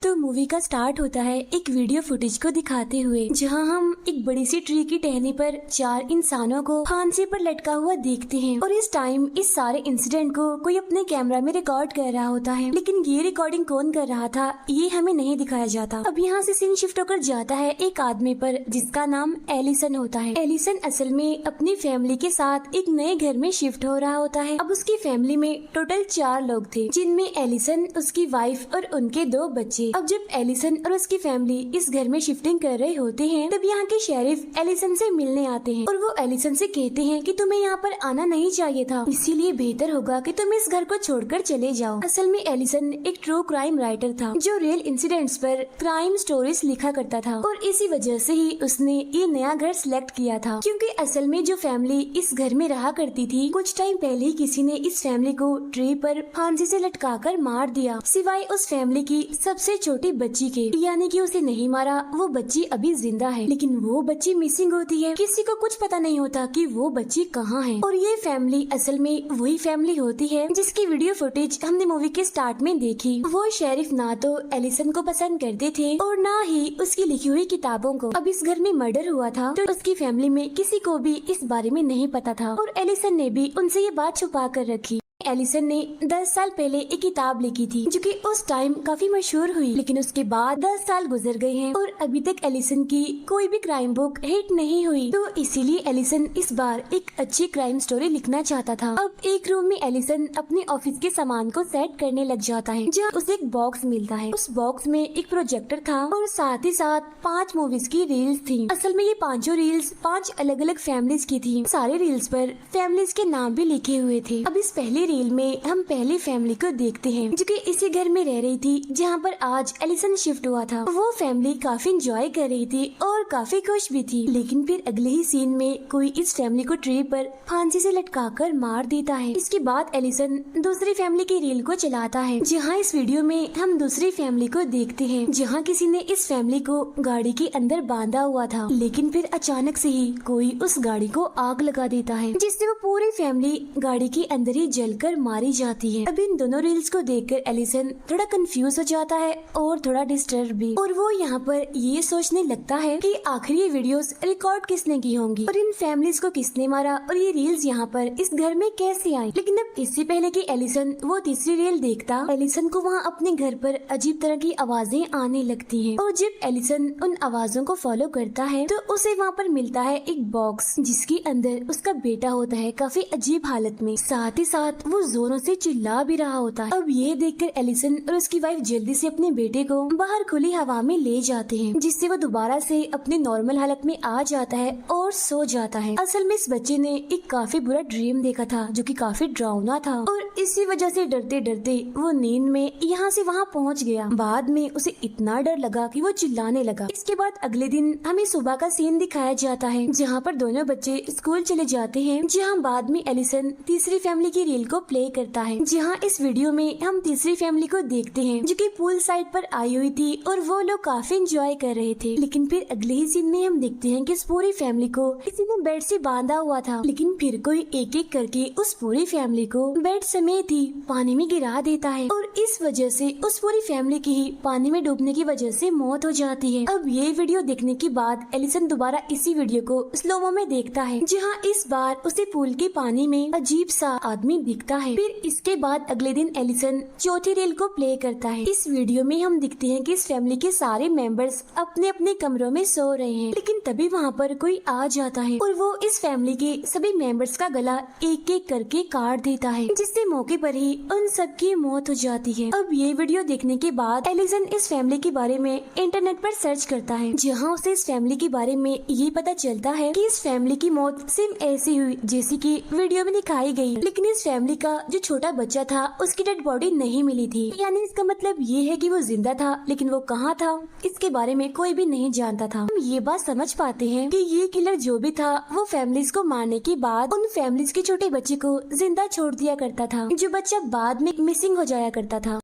तो मूवी का स्टार्ट होता है एक वीडियो फुटेज को दिखाते हुए, जहां हम एक बड़ी सी ट्री की टहनी पर 4 इंसानों को फांसी पर लटका हुआ देखते हैं। और इस टाइम इस सारे इंसिडेंट को कोई अपने कैमरा में रिकॉर्ड कर रहा होता है, लेकिन ये रिकॉर्डिंग कौन कर रहा था ये हमें नहीं दिखाया जाता। अब यहाँ से सीन शिफ्ट होकर जाता है एक आदमी पर जिसका नाम एलिसन होता है। एलिसन असल में अपनी फैमिली के साथ एक नए घर में शिफ्ट हो रहा होता है। अब उसकी फैमिली में टोटल 4 लोग थे, जिनमें एलिसन, उसकी वाइफ और उनके 2 बच्चे। अब जब एलिसन और उसकी फैमिली इस घर में शिफ्टिंग कर रहे होते हैं, तब यहाँ के शेरिफ एलिसन से मिलने आते हैं और वो एलिसन से कहते हैं कि तुम्हें यहाँ पर आना नहीं चाहिए था, इसीलिए बेहतर होगा कि तुम इस घर को छोड़कर चले जाओ। असल में एलिसन एक ट्रू क्राइम राइटर था जो रियल इंसिडेंट्स पर क्राइम स्टोरीज लिखा करता था, और इसी वजह से ही उसने ये नया घर सिलेक्ट किया था। क्योंकि असल में जो फैमिली इस घर में रहा करती थी, कुछ टाइम पहले ही किसी ने इस फैमिली को ट्री पर फांसी से लटकाकर मार दिया, सिवाय उस फैमिली की सबसे छोटी बच्ची के। यानी कि उसे नहीं मारा, वो बच्ची अभी जिंदा है, लेकिन वो बच्ची मिसिंग होती है। किसी को कुछ पता नहीं होता कि वो बच्ची कहाँ है। और ये फैमिली असल में वही फैमिली होती है जिसकी वीडियो फुटेज हमने मूवी के स्टार्ट में देखी। वो शेरिफ ना तो एलिसन को पसंद करते थे और ना ही उसकी लिखी हुई किताबों को। अब इस घर में मर्डर हुआ था तो उसकी फैमिली में किसी को भी इस बारे में नहीं पता था, और एलिसन ने भी उनसे ये बात छुपा कर रखी। एलिसन ने 10 साल पहले एक किताब लिखी थी जो कि उस टाइम काफी मशहूर हुई, लेकिन उसके बाद 10 साल गुजर गए हैं और अभी तक एलिसन की कोई भी क्राइम बुक हिट नहीं हुई। तो इसीलिए एलिसन इस बार एक अच्छी क्राइम स्टोरी लिखना चाहता था। अब एक रूम में एलिसन अपने ऑफिस के सामान को सेट करने लग जाता है, जहाँ उसे एक बॉक्स मिलता है। उस बॉक्स में एक प्रोजेक्टर था और साथ ही साथ 5 मूवीज की रील्स थी। असल में ये 5 रील्स 5 अलग अलग फैमिलीज की थी। सारे रील्स पर फैमिलीज के नाम भी लिखे हुए थे। अब इस पहली रील में हम पहली फैमिली को देखते हैं जो कि इसी घर में रह रही थी जहाँ पर आज एलिसन शिफ्ट हुआ था। वो फैमिली काफी एंजॉय कर रही थी और काफी खुश भी थी, लेकिन फिर अगले ही सीन में कोई इस फैमिली को ट्री पर फांसी से लटकाकर मार देता है। इसके बाद एलिसन दूसरी फैमिली की रील को चलाता है, जहाँ इस वीडियो में हम दूसरी फैमिली को देखते हैं जहाँ किसी ने इस फैमिली को गाड़ी के अंदर बांधा हुआ था, लेकिन फिर अचानक से ही कोई उस गाड़ी को आग लगा देता है, जिससे वो पूरी फैमिली गाड़ी के अंदर ही जलकर मारी जाती है। अब इन दोनों रील्स को देखकर एलिसन थोड़ा कंफ्यूज हो जाता है और थोड़ा डिस्टर्ब भी, और वो यहाँ पर ये सोचने लगता है कि आखिर ये वीडियोस रिकॉर्ड किसने की होंगी और इन फैमिलीज को किसने मारा और ये रील्स यहाँ पर इस घर में कैसे आई। लेकिन अब इससे पहले कि एलिसन वो तीसरी रील देखता, एलिसन को वहाँ अपने घर पर अजीब तरह की आवाजें आने लगती हैं, और जब एलिसन उन आवाजों को फॉलो करता है तो उसे वहाँ पर मिलता है एक बॉक्स जिसके अंदर उसका बेटा होता है काफी अजीब हालत में। साथ ही साथ वो जोरों से चिल्ला भी रहा होता है। अब ये देखकर एलिसन और उसकी वाइफ जल्दी से अपने बेटे को बाहर खुली हवा में ले जाते हैं, जिससे वो दोबारा से अपने नॉर्मल हालत में आ जाता है और सो जाता है। असल में इस बच्चे ने एक काफी बुरा ड्रीम देखा था जो कि काफी डरावना था, और इसी वजह से डरते डरते वो नींद में यहाँ से वहाँ पहुँच गया। बाद में उसे इतना डर लगा कि वो चिल्लाने लगा। इसके बाद अगले दिन हमें सुबह का सीन दिखाया जाता है जहाँ पर दोनों बच्चे स्कूल चले जाते हैं, जहाँ बाद में एलिसन तीसरी फैमिली की रील को प्ले करता है, जहाँ इस वीडियो में हम तीसरी फैमिली को देखते हैं जो कि पूल साइड पर आई हुई थी और वो लोग काफी एंजॉय कर रहे थे। लेकिन फिर अगले ही सीन में हम देखते हैं कि इस पूरी फैमिली को किसी ने बेड से बांधा हुआ था, लेकिन फिर कोई एक एक करके उस पूरी फैमिली को बेड समेत ही पानी में गिरा देता है, और इस वजह से उस पूरी फैमिली की ही पानी में डूबने की वजह से मौत हो जाती है। अब ये वीडियो देखने के बाद एलिसन दोबारा इसी वीडियो को स्लोमो में देखता है, जहाँ इस बार उसे पूल के पानी में अजीब सा आदमी दिखता है। फिर इसके बाद अगले दिन एलिसन चौथी रील को प्ले करता है। इस वीडियो में हम दिखते हैं कि इस फैमिली के सारे मेंबर्स अपने अपने कमरों में सो रहे हैं, लेकिन तभी वहाँ पर कोई आ जाता है और वो इस फैमिली के सभी मेंबर्स का गला एक एक करके काट देता है, जिससे मौके पर ही उन सबकी मौत हो जाती है। अब ये वीडियो देखने के बाद एलिसन इस फैमिली के बारे में इंटरनेट पर सर्च करता है, जहाँ उसे इस फैमिली के बारे में ये पता चलता है कि इस फैमिली की मौत सेम ऐसी हुई जैसी कि वीडियो में दिखाई गई, लेकिन इस फैमिली का जो छोटा बच्चा था उसकी डेड बॉडी नहीं मिली थी। यानी इसका मतलब ये है कि वो जिंदा था, लेकिन वो कहाँ था इसके बारे में कोई भी नहीं जानता था। हम ये बात समझ पाते हैं कि ये किलर जो भी था वो फैमिलीज को मारने के बाद उन फैमिलीज के छोटे बच्चे को जिंदा छोड़ दिया करता था, जो बच्चा बाद में मिसिंग हो जाया करता था।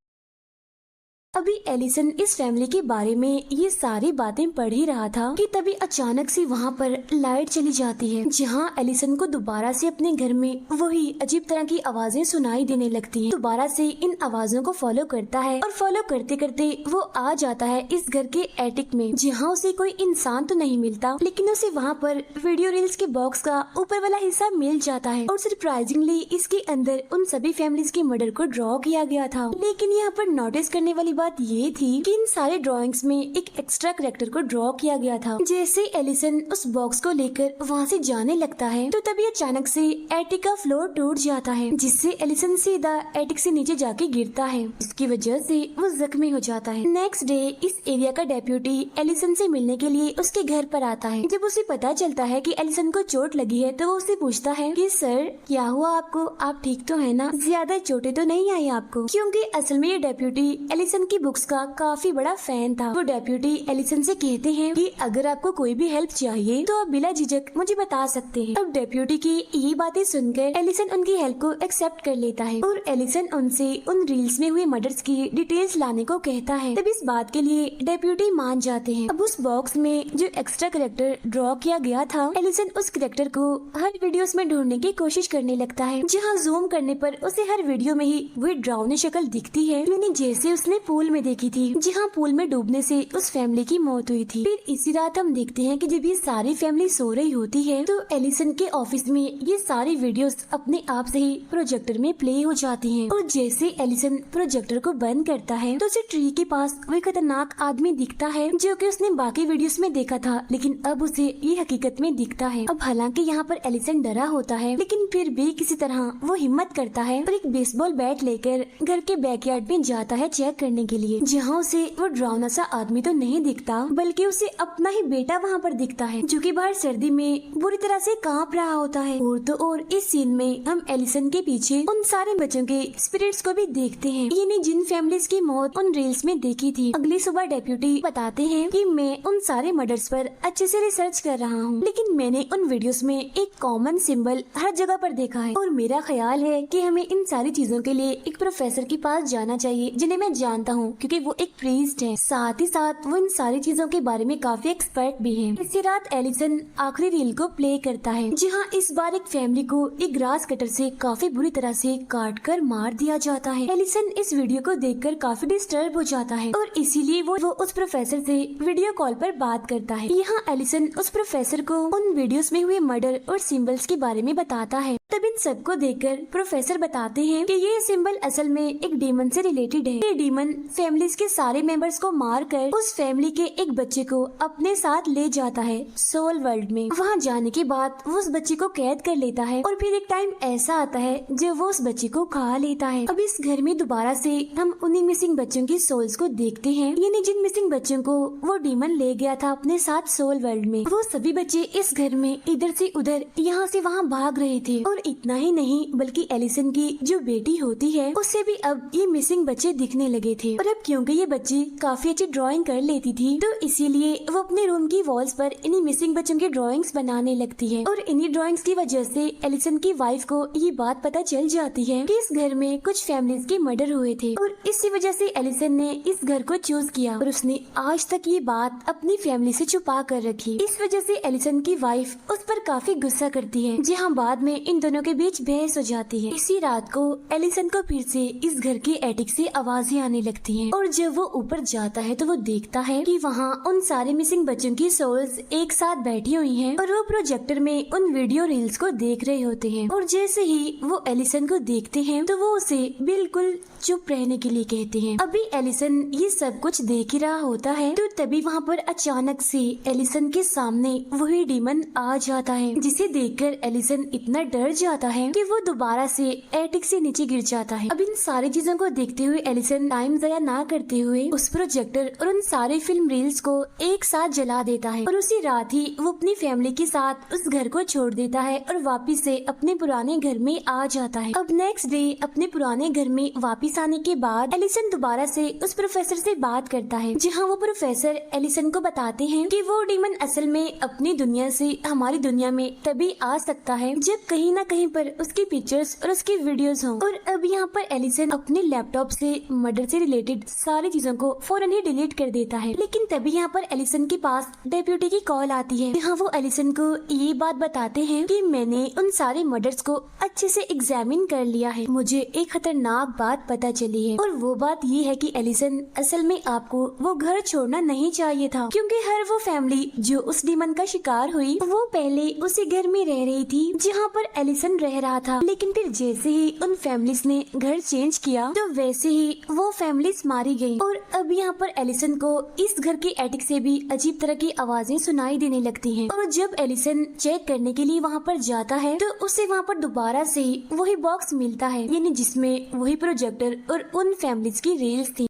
अभी एलिसन इस फैमिली के बारे में ये सारी बातें पढ़ ही रहा था कि तभी अचानक से वहाँ पर लाइट चली जाती है, जहाँ एलिसन को दोबारा से अपने घर में वही अजीब तरह की आवाजें सुनाई देने लगती हैं। दोबारा से इन आवाजों को फॉलो करता है और फॉलो करते करते वो आ जाता है इस घर के एटिक में, जहाँ उसे कोई इंसान तो नहीं मिलता, लेकिन उसे वहाँ पर वीडियो रील्स के बॉक्स का ऊपर वाला हिस्सा मिल जाता है। और सरप्राइजिंगली इसके अंदर उन सभी फैमिलीज के मर्डर को ड्रॉ किया गया था। लेकिन यहाँ पर नोटिस करने वाली बात ये थी कि इन सारे ड्राइंग्स में एक एक्स्ट्रा कैरेक्टर को ड्रॉ किया गया था। जैसे एलिसन उस बॉक्स को लेकर वहाँ से जाने लगता है तो तभी अचानक से एटिक का फ्लोर टूट जाता है, जिससे एलिसन सीधा एटिक से नीचे जाके गिरता है। इसकी वजह से वो जख्मी हो जाता है। नेक्स्ट डे इस एरिया का डेप्यूटी एलिसन से मिलने के लिए उसके घर पर आता है। जब उसे पता चलता है कि एलिसन को चोट लगी है तो वो उससे पूछता है कि सर क्या हुआ आपको, आप ठीक तो है ना, ज्यादा चोटें तो नहीं आई आपको? क्योंकि असल में ये डेप्यूटी एलिसन की बुक्स का काफी बड़ा फैन था। वो डेप्यूटी एलिसन से कहते हैं कि अगर आपको कोई भी हेल्प चाहिए तो आप बिना झिझक मुझे बता सकते हैं। अब डेप्यूटी की ये बातें सुनकर एलिसन उनकी हेल्प को एक्सेप्ट कर लेता है और एलिसन उनसे उन रील्स में हुए मर्डर्स की डिटेल्स लाने को कहता है। तब इस बात के लिए डेप्यूटी मान जाते हैं। अब उस बॉक्स में जो एक्स्ट्रा कैरेक्टर ड्रॉ किया गया था, एलिसन उस कैरेक्टर को हर वीडियोस में ढूंढने की कोशिश करने लगता है, जहाँ जूम करने पर उसे हर वीडियो में ही वही ड्राउनी शक्ल दिखती है, यानी जैसे उसने पूल में देखी थी, जहाँ पूल में डूबने से उस फैमिली की मौत हुई थी। फिर इसी रात हम देखते हैं कि जब ये सारी फैमिली सो रही होती है तो एलिसन के ऑफिस में ये सारी वीडियोस अपने आप से ही प्रोजेक्टर में प्ले हो जाती हैं। और जैसे एलिसन प्रोजेक्टर को बंद करता है तो उसे ट्री के पास वही खतरनाक आदमी दिखता है जो कि उसने बाकी वीडियोस में देखा था, लेकिन अब उसे ये हकीकत में दिखता है। अब हालांकि यहाँ पर एलिसन डरा होता है, लेकिन फिर भी किसी तरह वो हिम्मत करता है और एक बेसबॉल बैट लेकर घर के बैकयार्ड में जाता है चेक करने के लिए, जहाँ उसे वो डरावना सा आदमी तो नहीं दिखता, बल्कि उसे अपना ही बेटा वहाँ पर दिखता है, जो कि बाहर सर्दी में बुरी तरह से कांप रहा होता है। और इस सीन में हम एलिसन के पीछे उन सारे बच्चों के स्पिरिट्स को भी देखते हैं, यानी जिन फैमिलीज की मौत उन रील्स में देखी थी। अगली सुबह डेप्यूटी बताते हैं कि मैं उन सारे मर्डर्स पर अच्छे से रिसर्च कर रहा हूँ, लेकिन मैंने उन वीडियोस में एक कॉमन सिंबल हर जगह पर देखा है और मेरा ख्याल है कि हमें इन सारी चीजों के लिए एक प्रोफेसर के पास जाना चाहिए, जिन्हें मैं जानता हूँ क्योंकि वो एक प्रीस्ट है, साथ ही साथ वो इन सारी चीजों के बारे में काफी एक्सपर्ट भी है। इसी रात एलिसन आखिरी रील को प्ले करता है, जहाँ इस बार एक फैमिली को एक ग्रास कटर से काफी बुरी तरह से काट कर मार दिया जाता है। एलिसन इस वीडियो को देखकर काफी डिस्टर्ब हो जाता है और इसीलिए वो उस प्रोफेसर से वीडियो कॉल पर बात करता है। यहाँ एलिसन उस प्रोफेसर को उन वीडियोस में हुए मर्डर और सिंबल्स के बारे में बताता है। तब इन सबको देखकर प्रोफेसर बताते हैं कि ये सिंबल असल में एक डीमन से रिलेटेड है। ये डीमन फैमिलीज के सारे मेंबर्स को मारकर उस फैमिली के एक बच्चे को अपने साथ ले जाता है सोल वर्ल्ड में। वहाँ जाने के बाद वो उस बच्चे को कैद कर लेता है और फिर एक टाइम ऐसा आता है जब वो उस बच्चे को खा लेता है। अब इस घर में दोबारा से हम उन्हीं मिसिंग बच्चों की सोल्स को देखते हैं, यानी जिन मिसिंग बच्चों को वो डीमन ले गया था अपने साथ सोल वर्ल्ड में। वो सभी बच्चे इस घर में इधर से उधर, यहाँ से वहाँ भाग रहे थे। और इतना ही नहीं, बल्कि एलिसन की जो बेटी होती है उससे भी अब ये मिसिंग बच्चे दिखने लगे थे। और अब क्योंकि ये बच्ची काफी अच्छी ड्राइंग कर लेती थी, तो इसीलिए वो अपने रूम की वॉल्स पर इन्हीं मिसिंग बच्चों की ड्राइंग्स बनाने लगती है। और इन्हीं ड्राइंग्स की वजह से एलिसन की वाइफ को ये बात पता चल जाती है कि इस घर में कुछ फैमिलीज के मर्डर हुए थे और इसी वजह से एलिसन ने इस घर को चूज किया और उसने आज तक ये बात अपनी फैमिली से छुपा कर रखी। इस वजह से एलिसन की वाइफ उस पर काफी गुस्सा करती है, जहाँ बाद में इन दोनों के बीच बहस हो जाती है। इसी रात को एलिसन को फिर से इस घर के एटिक से आवाजें आने लगती हैं और जब वो ऊपर जाता है तो वो देखता है कि वहाँ उन सारे मिसिंग बच्चों की सोल्स एक साथ बैठी हुई हैं और वो प्रोजेक्टर में उन वीडियो रील्स को देख रहे होते हैं। और जैसे ही वो एलिसन को देखते हैं तो वो उसे बिल्कुल चुप रहने के लिए कहते हैं। अभी एलिसन ये सब कुछ देख ही रहा होता है तो तभी वहाँ पर अचानक से एलिसन के सामने वही डीमन आ जाता है, जिसे देखकर एलिसन इतना डर जाता है कि वो दोबारा से एटिक से नीचे गिर जाता है। अब इन सारी चीजों को देखते हुए एलिसन टाइम ज़ाया ना करते हुए उस प्रोजेक्टर और उन सारे फिल्म रील्स को एक साथ जला देता है और उसी रात ही वो अपनी फैमिली के साथ उस घर को छोड़ देता है और वापिस से अपने पुराने घर में आ जाता है। अब नेक्स्ट डे अपने पुराने घर में वापिस आने के बाद एलिसन दोबारा से उस प्रोफेसर से बात करता है, जहाँ वो प्रोफेसर एलिसन को बताते हैं कि वो डीमन असल में अपनी दुनिया से हमारी दुनिया में तभी आ सकता है जब कहीं ना न कहीं पर उसकी पिक्चर्स और उसकी वीडियोस हों। और अब यहाँ पर एलिसन अपने लैपटॉप से मर्डर से रिलेटेड सारी चीजों को फौरन ही डिलीट कर देता है। लेकिन तभी यहाँ पर एलिसन के पास डेप्यूटी की कॉल आती है। यहाँ वो एलिसन को ये बात बताते हैं कि मैंने उन सारे मर्डर्स को अच्छे से एग्जामिन कर लिया है, मुझे एक खतरनाक बात पता चली है। और वो बात ये है कि एलिसन असल में आपको वो घर छोड़ना नहीं चाहिए था, क्योंकि हर वो फैमिली जो उस डीमन का शिकार हुई वो पहले उसी घर में रह रही थी जहाँ पर एलिसन रह रहा था। लेकिन फिर जैसे ही उन फैमिलीज ने घर चेंज किया तो वैसे ही वो फैमिलीज मारी गयी। और अब यहाँ पर एलिसन को इस घर के एटिक से भी अजीब तरह की आवाजें सुनाई देने लगती हैं। और जब एलिसन चेक करने के लिए वहाँ पर जाता है तो उसे वहाँ पर दोबारा से वही बॉक्स मिलता है, यानी जिसमें वही प्रोजेक्टर और उन फैमिलीज की रील्स थी।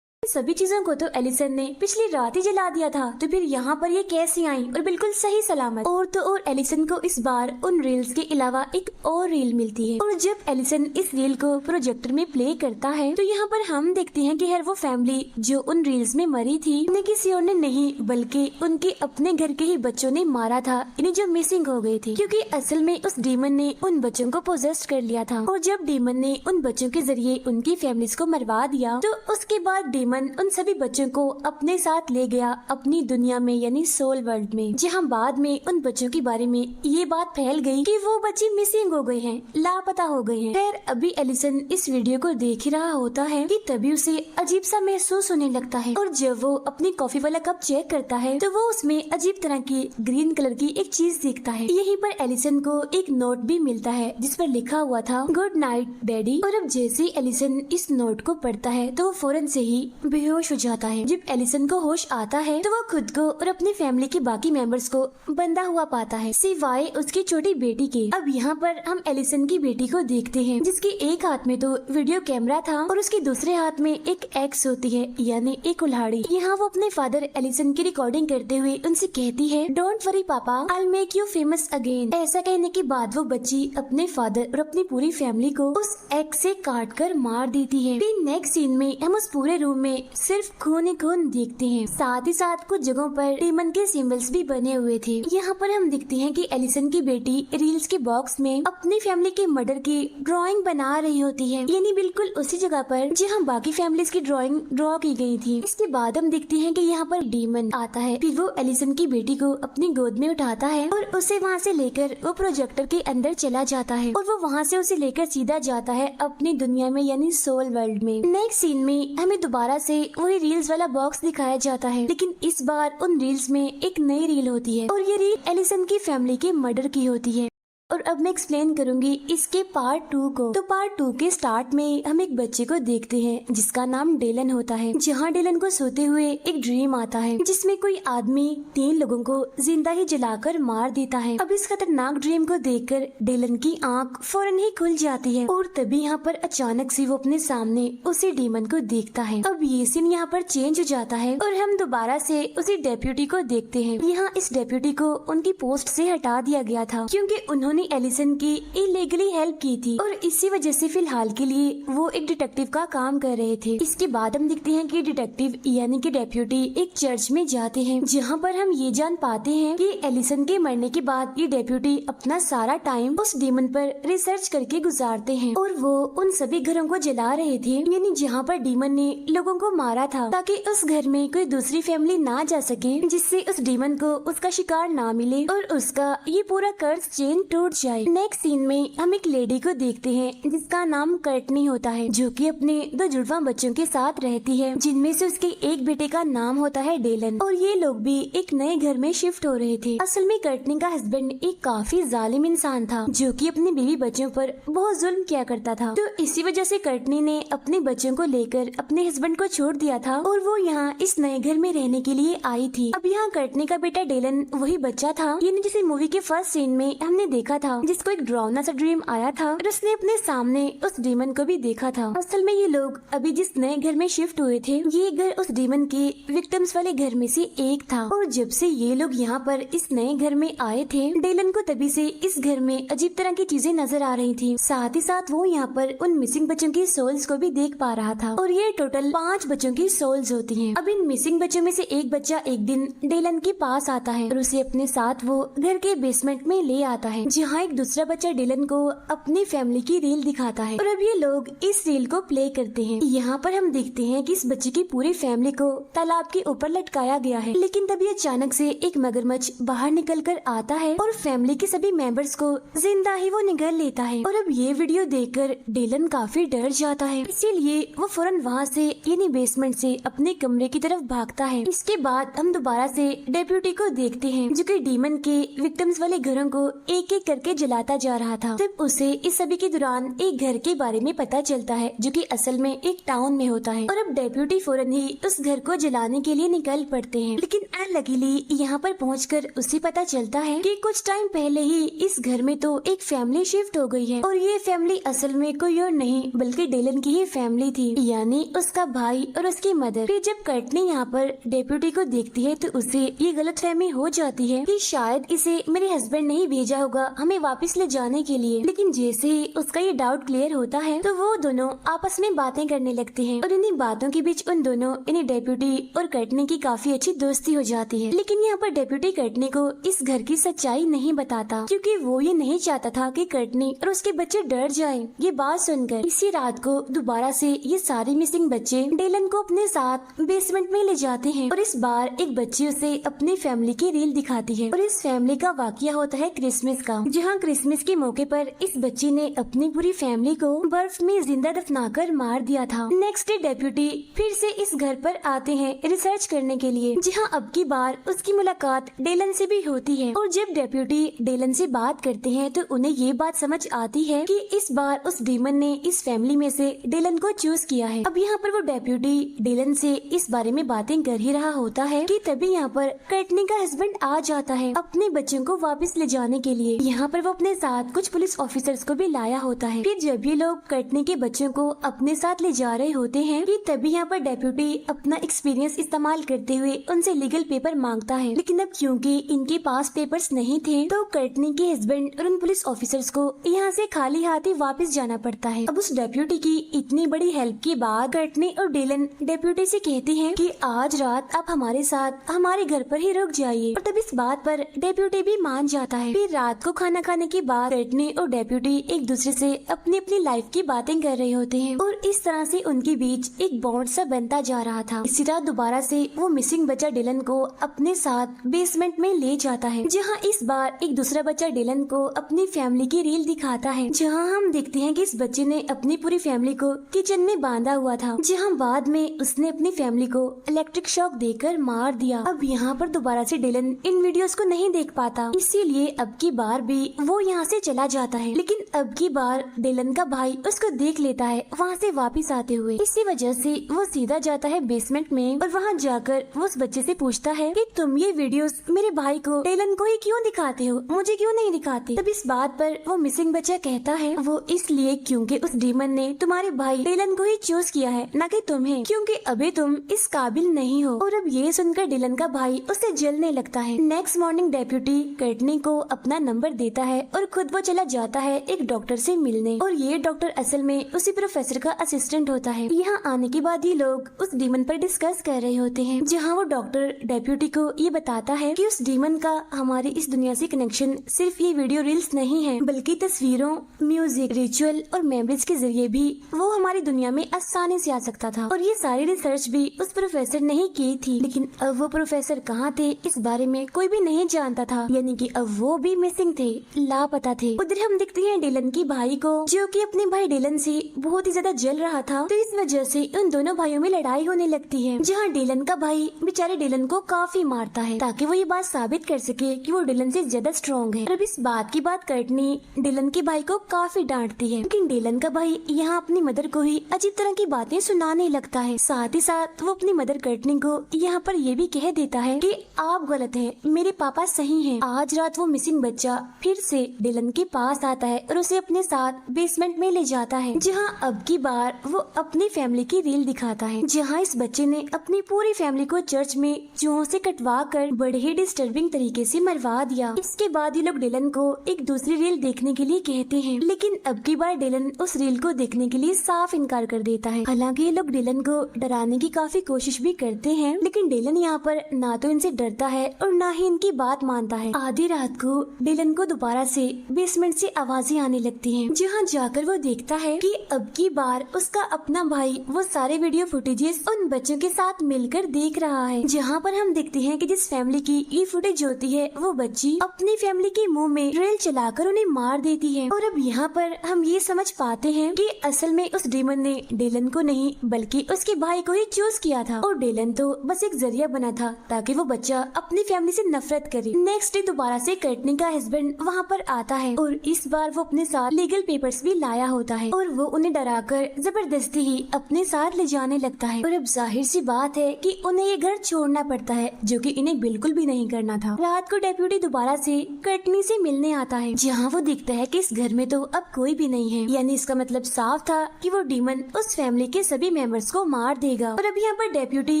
सभी चीजों को तो एलिसन ने पिछली रात ही जला दिया था, तो फिर यहाँ पर ये कैसे आई और बिल्कुल सही सलामत। और तो और एलिसन को इस बार उन रील्स के अलावा एक और रील मिलती है। और जब एलिसन इस रील को प्रोजेक्टर में प्ले करता है तो यहाँ पर हम देखते हैं कि हर वो फैमिली जो उन रील्स में मरी थी उन्हें किसी और ने नहीं बल्कि उनके अपने घर के ही बच्चों ने मारा था, यानी जो मिसिंग हो गए थे, क्योंकि असल में उस डीमन ने उन बच्चों को पोजेस्ट कर लिया था। और जब डीमन ने उन बच्चों के जरिए उनकी फैमिलीज को मरवा दिया तो उसके बाद डीमन उन सभी बच्चों को अपने साथ ले गया अपनी दुनिया में, यानी सोल वर्ल्ड में, जहाँ बाद में उन बच्चों के बारे में ये बात फैल गई कि वो बच्चे मिसिंग हो गए हैं, लापता हो गए हैं। खैर अभी एलिसन इस वीडियो को देख ही रहा होता है कि तभी उसे अजीब सा महसूस होने लगता है। और जब वो अपनी कॉफी वाला कप चेक करता है तो वो उसमें अजीब तरह की ग्रीन कलर की एक चीज देखता है। यहीं पर एलिसन को एक नोट भी मिलता है जिस पर लिखा हुआ था गुड नाइट डैडी। और अब जैसे ही एलिसन इस नोट को पढ़ता है तो वो फौरन से ही बेहोश हो जाता है। जब एलिसन को होश आता है तो वो खुद को और अपनी फैमिली के बाकी मेंबर्स को बंधा हुआ पाता है, सिवाय उसकी छोटी बेटी के। अब यहाँ पर हम एलिसन की बेटी को देखते हैं जिसके एक हाथ में तो वीडियो कैमरा था और उसके दूसरे हाथ में एक एक्स होती है, यानी एक कुल्हाड़ी। यहाँ वो अपने फादर एलिसन की रिकॉर्डिंग करते हुए उनसे कहती है डोंट वरी पापा, I make you famous again. ऐसा कहने के बाद वो बच्ची अपने फादर और अपनी पूरी फैमिली को उस एक्स से काट कर मार देती है। फिर नेक्स्ट सीन में हम उस पूरे रूम में सिर्फ खून ही खून देखते हैं, साथ ही साथ कुछ जगहों पर डीमन के सिंबल्स भी बने हुए थे। यहाँ पर हम देखते हैं कि एलिसन की बेटी रील्स के बॉक्स में अपनी फैमिली के मर्डर की ड्राइंग बना रही होती है, यानी बिल्कुल उसी जगह पर जहाँ बाकी फैमिलीज की ड्राइंग ड्रॉ की गई थी। इसके बाद हम देखते हैं कि यहाँ पर डीमन आता है, फिर वो एलिसन की बेटी को अपनी गोद में उठाता है और उसे वहाँ से लेकर वो प्रोजेक्टर के अंदर चला जाता है और वो वहाँ से उसे लेकर सीधा जाता है अपनी दुनिया में, यानी सोल वर्ल्ड में। नेक्स्ट सीन में हमें दोबारा से वही रील्स वाला बॉक्स दिखाया जाता है, लेकिन इस बार उन रील्स में एक नई रील होती है और ये रील एलिसन की फैमिली के मर्डर की होती है। और अब मैं एक्सप्लेन करूंगी इसके पार्ट 2 को। तो पार्ट 2 के स्टार्ट में हम एक बच्चे को देखते हैं जिसका नाम डेलन होता है, जहाँ डेलन को सोते हुए एक ड्रीम आता है जिसमें कोई आदमी 3 लोगों को जिंदा ही जलाकर मार देता है। अब इस खतरनाक ड्रीम को देखकर डेलन की आंख फौरन ही खुल जाती है और तभी यहाँ पर अचानक से वो अपने सामने उसी डीमन को देखता है। अब ये सीन यहाँ पर चेंज हो जाता है और हम दोबारा से उसी डेप्यूटी को देखते हैं। यहाँ इस डेप्यूटी को उनकी पोस्ट से हटा दिया गया था क्योंकि उन्होंने एलिसन की इलीगली हेल्प की थी और इसी वजह से फिलहाल के लिए वो एक डिटेक्टिव का काम कर रहे थे। इसके बाद हम देखते हैं कि डिटेक्टिव यानी कि डेप्यूटी एक चर्च में जाते हैं, जहाँ पर हम ये जान पाते हैं कि एलिसन के मरने के बाद ये डेप्यूटी अपना सारा टाइम उस डीमन पर रिसर्च करके गुजारते हैं और वो उन सभी घरों को जला रहे थे, यानी जहाँ पर डीमन ने लोगों को मारा था, ताकि उस घर में कोई दूसरी फैमिली ना जा सके, जिससे उस डीमन को उसका शिकार ना मिले और उसका ये पूरा कर्ज चेन टूट जाए। नेक्स्ट सीन में हम एक लेडी को देखते हैं जिसका नाम कर्टनी होता है, जो कि अपने 2 जुड़वा बच्चों के साथ रहती है, जिनमें से उसके एक बेटे का नाम होता है डेलन। और ये लोग भी एक नए घर में शिफ्ट हो रहे थे। असल में कर्टनी का हस्बैंड एक काफी जालिम इंसान था जो कि अपने बीवी बच्चों पर बहुत जुल्म किया करता था। तो इसी वजह से कर्टनी ने अपने बच्चों को लेकर अपने हस्बैंड को छोड़ दिया था और वो यहाँ इस नए घर में रहने के लिए आई थी। अब यहाँ कर्टनी का बेटा डेलन वही बच्चा था, यानी जिसे मूवी के फर्स्ट सीन में हमने देखा था, जिसको एक डरावना सा ड्रीम आया था और उसने अपने सामने उस डीमन को भी देखा था। असल में ये लोग अभी जिस नए घर में शिफ्ट हुए थे, ये घर उस डीमन के विक्टिम्स वाले घर में से एक था। और जब से ये लोग यहाँ पर इस नए घर में आए थे, डेलन को तभी से इस घर में अजीब तरह की चीजें नजर आ रही थी। साथ ही साथ वो यहाँ पर उन मिसिंग बच्चों की सोल्स को भी देख पा रहा था और ये टोटल 5 बच्चों की सोल्स होती हैं। अब इन मिसिंग बच्चों में से एक बच्चा एक दिन डेलन के पास आता है और उसे अपने साथ वो घर के बेसमेंट में ले आता है, जहाँ एक दूसरा बच्चा डिलन को अपनी फैमिली की रील दिखाता है और अब ये लोग इस रील को प्ले करते हैं। यहाँ पर हम देखते हैं कि इस बच्चे की पूरी फैमिली को तालाब के ऊपर लटकाया गया है, लेकिन तभी अचानक से एक मगरमच्छ बाहर निकल कर आता है और फैमिली के सभी मेंबर्स को जिंदा ही वो निगल लेता है। और अब ये वीडियो देखकर डिलन काफी डर जाता है, इसीलिए वो फौरन वहाँ से यानी बेसमेंट से अपने कमरे की तरफ भागता है। इसके बाद हम दोबारा से डेप्यूटी को देखते हैं जो कि डीमन के विक्टिम्स वाले घरों को एक एक करके जलाता जा रहा था। तब उसे इस सभी के दौरान एक घर के बारे में पता चलता है जो कि असल में एक टाउन में होता है और अब डेप्यूटी फौरन ही उस घर को जलाने के लिए निकल पड़ते हैं। लेकिन अनलकीली यहाँ पर पहुंचकर उसे पता चलता है कि कुछ टाइम पहले ही इस घर में तो एक फैमिली शिफ्ट हो गई है और ये फैमिली असल में कोई और नहीं बल्कि डिलन की ही फैमिली थी, यानी उसका भाई और उसकी मदर। फिर जब कर्टनी यहाँ पर डेप्यूटी को देखती है तो उसे ये गलतफहमी हो जाती है कि शायद इसे मेरे हस्बैंड ने ही भेजा होगा हमें वापस ले जाने के लिए। लेकिन जैसे ही उसका ये डाउट क्लियर होता है तो वो दोनों आपस में बातें करने लगते हैं और इन्हीं बातों के बीच उन दोनों इन्हें डेप्यूटी और कर्टनी की काफी अच्छी दोस्ती हो जाती है। लेकिन यहाँ पर डेप्यूटी कर्टनी को इस घर की सच्चाई नहीं बताता क्योंकि वो ये नहीं चाहता था कि कर्टनी और उसके बच्चे डर जाएं। ये बात सुनकर इसी रात को दोबारा से ये सारे मिसिंग बच्चे डिलन को अपने साथ बेसमेंट में ले जाते हैं और इस बार एक बच्ची उसे अपनी फैमिली की रील दिखाती है और इस फैमिली का वाकया होता है क्रिसमस का, जहाँ क्रिसमस के मौके पर इस बच्ची ने अपनी पूरी फैमिली को बर्फ में जिंदा दफनाकर मार दिया था। नेक्स्ट डे डेप्यूटी फिर से इस घर पर आते हैं रिसर्च करने के लिए, जहाँ अब की बार उसकी मुलाकात डिलन से भी होती है और जब डेप्यूटी डिलन से बात करते हैं तो उन्हें ये बात समझ आती है कि इस बार उस डीमन ने इस फैमिली में से डिलन को चूज किया है। अब यहाँ पर वो डेप्यूटी डिलन से इस बारे में बातें कर ही रहा होता है कि तभी यहाँ पर कर्टनी का हस्बैंड आ जाता है अपने बच्चों को वापस ले जाने के लिए। यहाँ पर वो अपने साथ कुछ पुलिस ऑफिसर्स को भी लाया होता है। फिर जब ये लोग कर्टनी के बच्चों को अपने साथ ले जा रहे होते हैं कि तभी यहाँ पर डेप्यूटी अपना एक्सपीरियंस इस्तेमाल करते हुए उनसे लीगल पेपर मांगता है। लेकिन अब क्योंकि इनके पास पेपर्स नहीं थे तो कर्टनी के हस्बैंड और उन पुलिस ऑफिसर्स को यहाँ से खाली हाथ ही वापस जाना पड़ता है। अब उस डेप्यूटी की इतनी बड़ी हेल्प के बाद कर्टनी और डिलन डेप्यूटी से कहती हैं कि आज रात आप हमारे साथ हमारे घर पर ही रुक जाइए और तब इस बात पर डेप्यूटी भी मान जाता है। फिर रात को खाना खाने के बाद कर्टनी और डेप्यूटी एक दूसरे से अपनी अपनी लाइफ की बातें कर रहे होते हैं और इस तरह से उनके बीच एक बॉन्ड सा बनता जा रहा था। इसी रात दोबारा से वो मिसिंग बच्चा डिलन को अपने साथ बेसमेंट में ले जाता है, जहाँ इस बार एक दूसरा बच्चा डिलन को अपनी फैमिली की रील दिखाता है, जहाँ हम देखते हैं कि इस बच्चे ने अपनी पूरी फैमिली को किचन में बांधा हुआ था, जहाँ बाद में उसने अपनी फैमिली को इलेक्ट्रिक शॉक देकर मार दिया। अब यहाँ पर दोबारा से डिलन इन वीडियोस को नहीं देख पाता, इसीलिए अब की बार भी वो यहाँ से चला जाता है। लेकिन अब की बार डिलन का भाई उसको देख लेता है वहाँ से वापस आते हुए। इसी वजह से वो सीधा जाता है बेसमेंट में और वहाँ जाकर वो उस बच्चे से पूछता है कि तुम ये वीडियोस मेरे भाई को डिलन को ही क्यों दिखाते हो, मुझे क्यों नहीं दिखाते। तब इस बात पर वो मिसिंग बच्चा कहता है वो इसलिए क्योंकि उस डीमन ने तुम्हारे भाई डिलन को ही चूज किया है न कि तुम्हें, क्योंकि अभी तुम इस काबिल नहीं हो। और अब ये सुनकर डिलन का भाई उससे जलने लगता है। नेक्स्ट मॉर्निंग डेप्यूटी कर्टनी को अपना नंबर देता है और खुद वो चला जाता है एक डॉक्टर से मिलने और ये डॉक्टर असल में उसी प्रोफेसर का असिस्टेंट होता है। यहाँ आने के बाद ये लोग उस डीमन पर डिस्कस कर रहे होते हैं, जहाँ वो डॉक्टर डेप्यूटी को ये बताता है कि उस डीमन का हमारी इस दुनिया से कनेक्शन सिर्फ ये वीडियो रील्स नहीं है बल्कि तस्वीरों, म्यूजिक, रिचुअल और मेमोरीज के जरिए भी वो हमारी दुनिया में आसानी से आ सकता था। और ये सारी रिसर्च भी उस प्रोफेसर ने ही की थी, लेकिन अब वो प्रोफेसर कहाँ थे इस बारे में कोई भी नहीं जानता था, यानी कि अब वो भी मिसिंग थे, लापता थे। उधर हम देखते हैं डिलन की भाई को जो कि अपने भाई डिलन से बहुत ही ज्यादा जल रहा था, तो इस वजह से उन दोनों भाइयों में लड़ाई होने लगती है, जहाँ डिलन का भाई बेचारे डिलन को काफी मारता है ताकि वो ये बात साबित कर सके कि वो डिलन से ज्यादा स्ट्रॉन्ग है। और अब इस बात की बात कर्टनी डिलन के भाई को काफी डांटती है, लेकिन डिलन का भाई यहाँ अपनी मदर को ही अजीब तरह की बातें सुनाने लगता है। साथ ही साथ वो अपनी मदर कर्टनी को यहाँ पर ये भी कह देता है कि आप गलत हैं, मेरे पापा सही हैं। आज रात वो मिसिंग बच्चा फिर से डिलन के पास आता है और उसे अपने साथ बेसमेंट में ले जाता है, जहाँ अब की बार वो अपनी फैमिली की रील दिखाता है, जहाँ इस बच्चे ने अपनी पूरी फैमिली को चर्च में चूहों से कटवा कर बड़े ही डिस्टर्बिंग तरीके से मरवा दिया। इसके बाद ये लोग डिलन को एक दूसरी रील देखने के लिए कहते हैं, लेकिन अब की बार डिलन उस रील को देखने के लिए साफ इनकार कर देता है। हालांकि ये लोग डिलन को डराने की काफी कोशिश भी करते हैं, लेकिन डिलन यहाँ पर ना तो इनसे डरता है और ना ही इनकी बात मानता है। आधी रात को डिलन को दोबारा से बेसमेंट से आवाजें आने लगती हैं, जहाँ जाकर वो देखता है कि अब की बार उसका अपना भाई वो सारे वीडियो फुटेजेस उन बच्चों के साथ मिलकर देख रहा है। जहाँ पर हम देखते हैं कि जिस फैमिली की ये फुटेज होती है वो बच्ची अपनी फैमिली के मुंह में ड्रिल चलाकर उन्हें मार देती है। और अब यहाँ पर हम ये समझ पाते हैं कि असल में उस डीमन ने डेलन को नहीं बल्कि उसके भाई को ही चूज किया था, और डेलन तो बस एक जरिया बना था ताकि वो बच्चा अपनी फैमिली से नफरत करे। नेक्स्ट डे दोबारा से कर्टनी का हस्बैंड वहाँ पर आता है और इस बार वो अपने साथ लीगल पेपर्स भी लाया होता है और वो उन्हें डराकर जबरदस्ती ही अपने साथ ले जाने लगता है। और अब जाहिर सी बात है कि उन्हें ये घर छोड़ना पड़ता है, जो कि इन्हें बिल्कुल भी नहीं करना था। रात को डेप्यूटी दोबारा से कर्टनी से मिलने आता है, जहाँ वो देखता है कि इस घर में तो अब कोई भी नहीं है, यानी इसका मतलब साफ था कि वो डीमन उस फैमिली के सभी मेंबर्स को मार देगा। और अब यहाँ पर डेप्यूटी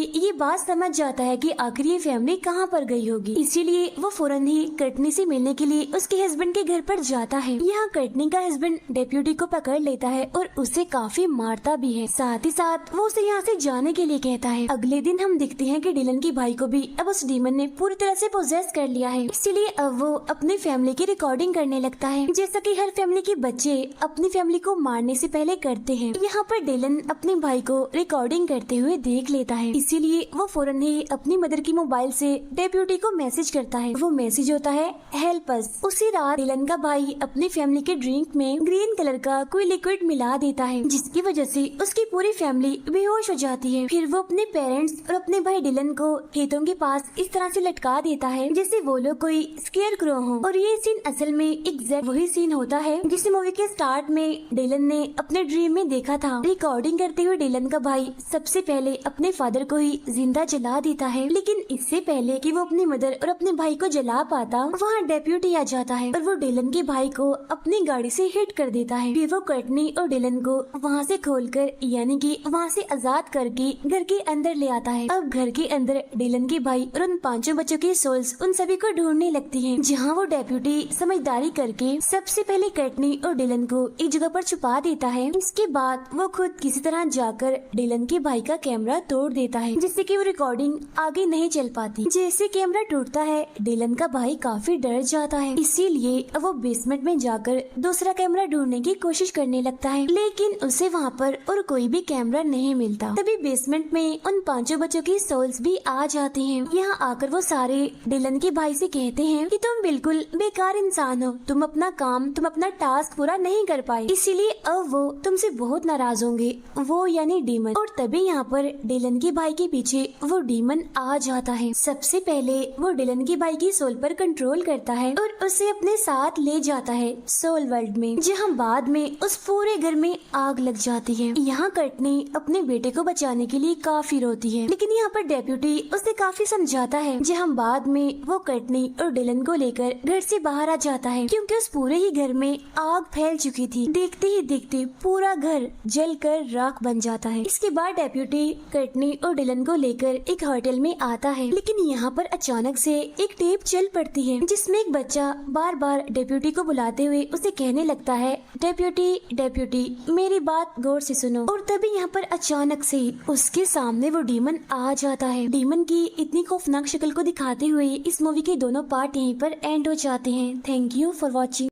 ये बात समझ जाता है कि आखिर ये फैमिली कहाँ पर गई होगी, इसीलिए वो फौरन ही कर्टनी से मिलने के लिए उसके हस्बैंड के घर पर जाता है। यहाँ कर्टनी का हस्बैंड डेप्यूटी को पकड़ लेता है और उसे काफी मारता भी है, साथ ही साथ वो उसे यहाँ से जाने के लिए कहता है। अगले दिन हम देखते हैं कि डिलन के भाई को भी अब उस डीमन ने पूरी तरह से पोजेस कर लिया है, इसीलिए अब वो अपनी फैमिली की रिकॉर्डिंग करने लगता है, जैसा कि हर फैमिली के बच्चे अपनी फैमिली को मारने से पहले करते हैं। यहाँ पर डिलन अपने भाई को रिकॉर्डिंग करते हुए देख लेता है, इसीलिए वो फौरन ही अपनी मदर की मोबाइल से डेप्यूटी को मैसेज करता है। वो मैसेज होता है हेल्प अस। उसी रात डिलन का भाई अपनी फैमिली के ड्रिंक में ग्रीन कलर का कोई लिक्विड मिला देता है, जिसकी वजह से उसकी पूरी फैमिली बेहोश हो जाती है। फिर वो अपने पेरेंट्स और अपने भाई डिलन को खेतों के पास इस तरह से लटका देता है जैसे वो लोग कोई स्केयर क्रो हो। और ये सीन असल में एग्जैक्ट वही सीन होता है जिसे मूवी के स्टार्ट में डिलन ने अपने ड्रीम में देखा था। रिकॉर्डिंग करते हुए डिलन का भाई सबसे पहले अपने फादर को ही जिंदा जला देता है, लेकिन इससे पहले कि वो अपनी मदर और अपने भाई को जला पाता, वहाँ डेप्यूटी आ जाता है और वो डिलन के भाई को अपनी गाड़ी से हिट कर देता है। फिर वो कर्टनी और डिलन को वहाँ से खोलकर यानी कि वहाँ से आजाद करके घर के अंदर ले आता है। अब घर के अंदर डिलन के भाई और उन 5 बच्चों की सोल्स उन सभी को ढूंढने लगती हैं, जहाँ वो डेप्यूटी समझदारी करके सबसे पहले कर्टनी और डिलन को एक जगह पर छुपा देता है। इसके बाद वो खुद किसी तरह जाकर डिलन के भाई का कैमरा तोड़ देता है, जिससे कि वो रिकॉर्डिंग आगे नहीं चल पाती। जैसे कैमरा टूटता है डिलन का भाई काफी डर जाता है, इसीलिए वो बेसमेंट में जाकर दूसरा कैमरा ढूंढने की कोशिश करने लगता है, लेकिन उसे वहाँ पर और कोई भी कैमरा नहीं मिलता। तभी बेसमेंट में उन 5 बच्चों की सोल्स भी आ जाती हैं। यहाँ आकर वो सारे डिलन के भाई से कहते हैं कि तुम बिल्कुल बेकार इंसान हो, तुम अपना काम तुम अपना टास्क पूरा नहीं कर पाए, इसीलिए अब वो तुमसे बहुत नाराज होंगे, वो यानी डीमन। और तभी यहाँ पर डिलन के भाई के पीछे वो डीमन आ जाता है। सबसे पहले वो डिलन के भाई की सोल पर कंट्रोल करता है और उसे अपने साथ ले जाता है सोल वर्ल्ड में, जहाँ बाद में उस पूरे घर में आग लग जाती है। यहाँ कर्टनी अपने बेटे को बचाने के लिए काफी रोती है, लेकिन यहाँ पर डेप्यूटी उसे काफी समझाता है, जहाँ बाद में वो कर्टनी और डिलन को लेकर घर से बाहर आ जाता है, क्योंकि उस पूरे ही घर में आग फैल चुकी थी। देखते ही देखते पूरा घर जलकर राख बन जाता है। इसके बाद डेप्यूटी कर्टनी और डिलन को लेकर एक होटल में आता है, लेकिन यहाँ पर अचानक से एक टेप चल पड़ती है, जिसमें एक बच्चा बार बार डेप्यूटी को बुलाते हुए उसे कहने लगता है डेप्यूटी डेप्यूटी मेरी बात गौर से सुनो। और तभी यहाँ पर अचानक से उसके सामने वो डीमन आ जाता है। डीमन की इतनी खौफनाक शक्ल को दिखाते हुए इस मूवी के दोनों पार्ट यहीं पर एंड हो जाते हैं। Thank you for watching.